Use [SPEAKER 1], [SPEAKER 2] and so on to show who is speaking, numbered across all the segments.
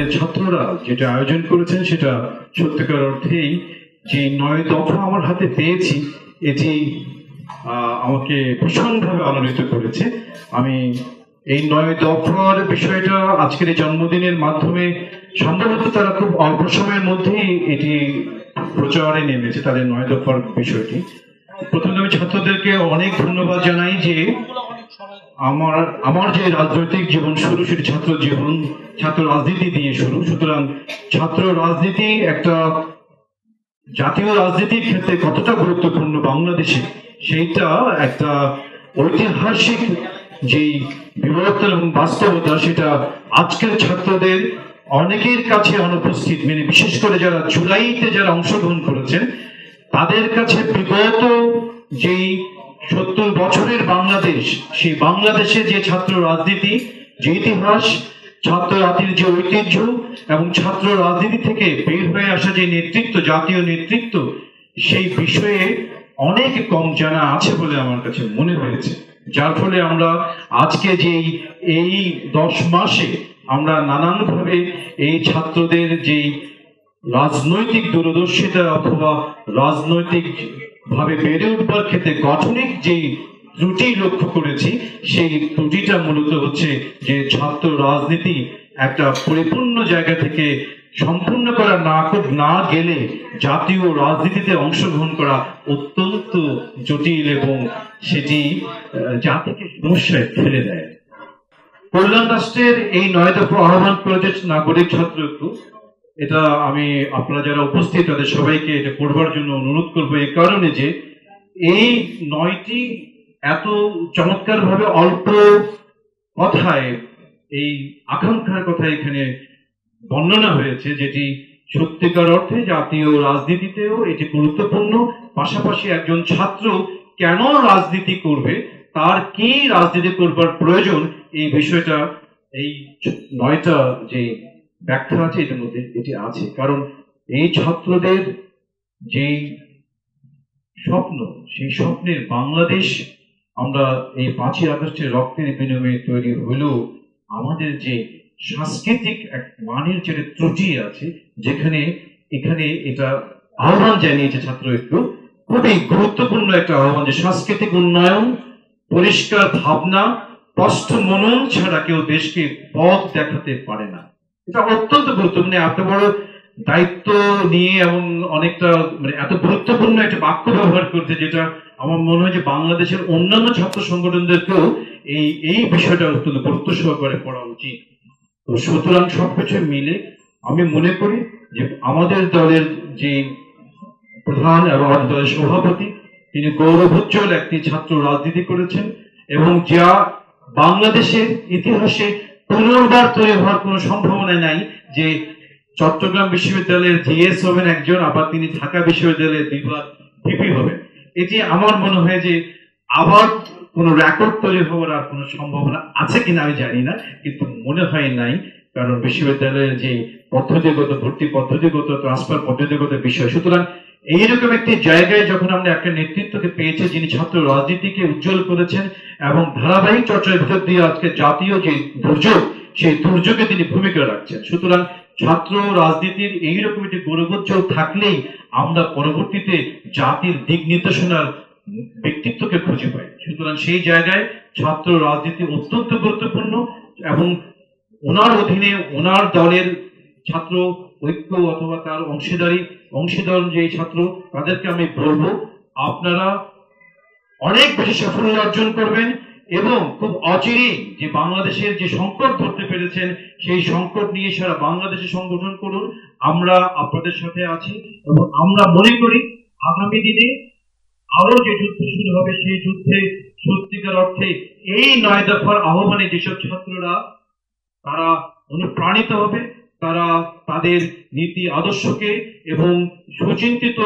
[SPEAKER 1] আমাদের ছাত্ররা যেটা আয়োজন করেছেন সেটা সত্যিকার অর্থেই যে 9 দফা আমার হাতে পেয়েছি এটি আমাকে ভীষণভাবে আলোড়িত করেছে। আমি এই 9 দফার বিষয়টা আজকের এই জন্মদিনের মাধ্যমে সম্ভবত তারা খুব অল্প সময়ের মধ্যেই এটি প্রচারে নেমেছে, তাদের 9 দফার বিষয়টি। প্রথমে আমি ছাত্রদেরকে অনেক ধন্যবাদ জানাই যে আমার যে রাজনৈতিক জীবন শুরু সেটি ছাত্র জীবন, ছাত্র রাজনীতি দিয়ে শুরু। সুতরাং ছাত্র রাজনীতি একটা জাতীয় রাজনীতির ক্ষেত্রে কতটা গুরুত্বপূর্ণ বাংলাদেশে সেইটা একটা ঐতিহাসিক যেই বিবর্তন এবং বাস্তবতা সেটা আজকের ছাত্রদের অনেকের কাছে অনুপস্থিত, মানে বিশেষ করে যারা জুলাইতে যারা অংশগ্রহণ করেছেন তাদের কাছে বিগত যেই 70 বছরের বাংলাদেশ, সেই বাংলাদেশে যে ছাত্র রাজনীতি, যে ইতিহাস, ছাত্র রাজনীতির যে ঐতিহ্য এবং ছাত্র রাজনীতি থেকে বের হয়ে আসা যে নেতৃত্ব, জাতীয় নেতৃত্ব, সেই বিষয়ে অনেক কম জানা আছে বলে আমার কাছে মনে হয়েছে। যার ফলে আমরা আজকে যে এই 10 মাসে আমরা নানানভাবে এই ছাত্রদের যে রাজনৈতিক দূরদর্শিতা অথবা রাজনৈতিক ভাবে বেড়ে উঠবার ক্ষেত্রে গঠনিক যে ত্রুটি লক্ষ্য করেছি, সেই ত্রুটিটা মূলত হচ্ছে যে ছাত্র রাজনীতি একটা পরিপূর্ণ জায়গা থেকে সম্পূর্ণ করা না গেলে জাতীয় রাজনীতিতে অংশগ্রহণ করা অত্যন্ত জটিল এবং সেটি জাতিকে সমস্যায় ফেলে দেয়। কল্যাণ রাষ্ট্রের এই 9 দফা আহ্বান করেছে নাগরিক ছাত্র ঐক্য। এটা আমি আপনারা যারা উপস্থিত তাদের সবাইকে এটা পড়বার জন্য অনুরোধ করবো, এই কারণে যে এই 9টি এত চমৎকার ভাবে অল্প কথায় এই আকাঙ্ক্ষার কথা এখানে বর্ণনা হয়েছে, যেটি সত্যিকার অর্থে জাতীয় রাজনীতিতেও এটি গুরুত্বপূর্ণ। পাশাপাশি একজন ছাত্র কেন রাজনীতি করবে, তার কি রাজনীতি করবার প্রয়োজন, এই বিষয়টা এই 9টা যে ব্যাখ্যা আছে এটার মধ্যে এটি আছে। কারণ এই ছাত্রদের যে স্বপ্ন, সেই স্বপ্নের বাংলাদেশ আমরা এই 5ই আগস্টের রক্তের বিনিময়ে তৈরি হলেও আমাদের যে সাংস্কৃতিক এক মানের যে ত্রুটি আছে, যেখানে এখানে এটা আহ্বান জানিয়েছে ছাত্র ঐক্য, খুবই গুরুত্বপূর্ণ একটা আহ্বান যে সাংস্কৃতিক উন্নয়ন, পরিষ্কার ভাবনা, স্পষ্ট মনন ছাড়া কেউ দেশকে পথ দেখাতে পারে না। এটা অত্যন্ত গুরুত্বপূর্ণ। এত বড় দায়িত্ব নিয়ে এবং অনেকটা মানে এত গুরুত্বপূর্ণ একটা বাক্য ব্যবহার করতে, যেটা আমার মনে হয় যে বাংলাদেশের অন্যান্য ছাত্র সংগঠনদেরকেও এই বিষয়টা অত্যন্ত গুরুত্ব সহকারে পড়া উচিত। তো সুতরাং সবকিছু মিলে আমি মনে করি যে আমাদের দলের যে প্রধান এবং আমাদের দলের সভাপতি, তিনি গৌরবোজ্জ্বল একটি ছাত্র রাজনীতি করেছেন এবং যা বাংলাদেশের ইতিহাসে পুনর্বার তৈরি হওয়ার কোন সম্ভাবনা নাই যে চট্টগ্রাম বিশ্ববিদ্যালয়ের জিএস হবেন একজন, আবার তিনি ঢাকা বিশ্ববিদ্যালয়ের 2বার ভিপি হবেন। এটি আমার মনে হয় যে আবার কোন রেকর্ড তৈরি হওয়ার আর কোন সম্ভাবনা আছে কিনা আমি জানি না, কিন্তু মনে হয় নাই। কারণ বিশ্ববিদ্যালয়ের যে পদ্ধতিগত ভর্তি পদ্ধতিগত ট্রান্সফার পদ্ধতিগত বিষয়, সুতরাং এইরকম একটি জায়গায় যখন আমরা একটা নেতৃত্বকে পেয়েছি যিনি ছাত্র রাজনীতিকে উজ্জ্বল করেছেন এবং ধারাবাহিক চর্চার ভিতর দিয়ে আজকে জাতীয় যে দুর্যোগ, সেই দুর্যোগে তিনি ভূমিকা রাখছেন। সুতরাং ছাত্র রাজনীতির এইরকম একটি গৌরবোজ্জ্বল থাকলেই আমরা পরবর্তীতে জাতির দিক নির্দেশনার ব্যক্তিত্বকে খুঁজে পাই। সুতরাং সেই জায়গায় ছাত্র রাজনীতি অত্যন্ত গুরুত্বপূর্ণ এবং ওনার অধীনে ওনার দলের ছাত্র ঐক্য অথবা তার অংশীদার যে ছাত্র, তাদেরকে আমি বলবো আপনারা অনেক বেশি সাফল্য অর্জন করবেন এবং খুব অচিরেই যে বাংলাদেশের যে সংকট ধরতে পেরেছেন সেই সংকট নিয়ে সারা বাংলাদেশে সংগঠন করুন। আমরা আপনাদের সাথে আছি এবং আমরা মনে করি আগামী দিনে আরো যে যুদ্ধ শুরু হবে সেই যুদ্ধে সত্যিকার অর্থে এই 9 দফার আহ্বানে যেসব ছাত্ররা তারা অনুপ্রাণিত হবে, তারা তাদের নীতি আদর্শকে এবং সুচিন্তিত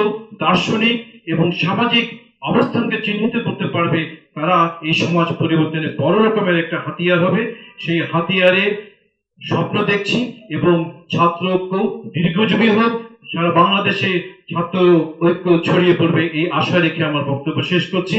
[SPEAKER 1] দার্শনিক এবং সামাজিক অবস্থানকে চিহ্নিত করতে পারবে, তারা এই সমাজ পরিবর্তনে বড় রকমের একটা হাতিয়ার হবে। সেই হাতিয়ারের স্বপ্ন দেখছি এবং ছাত্র ঐক্য দীর্ঘজীবী হোক, সারা বাংলাদেশে ছাত্র ঐক্য ছড়িয়ে পড়বে, এই আশা রেখে আমার বক্তব্য শেষ করছি।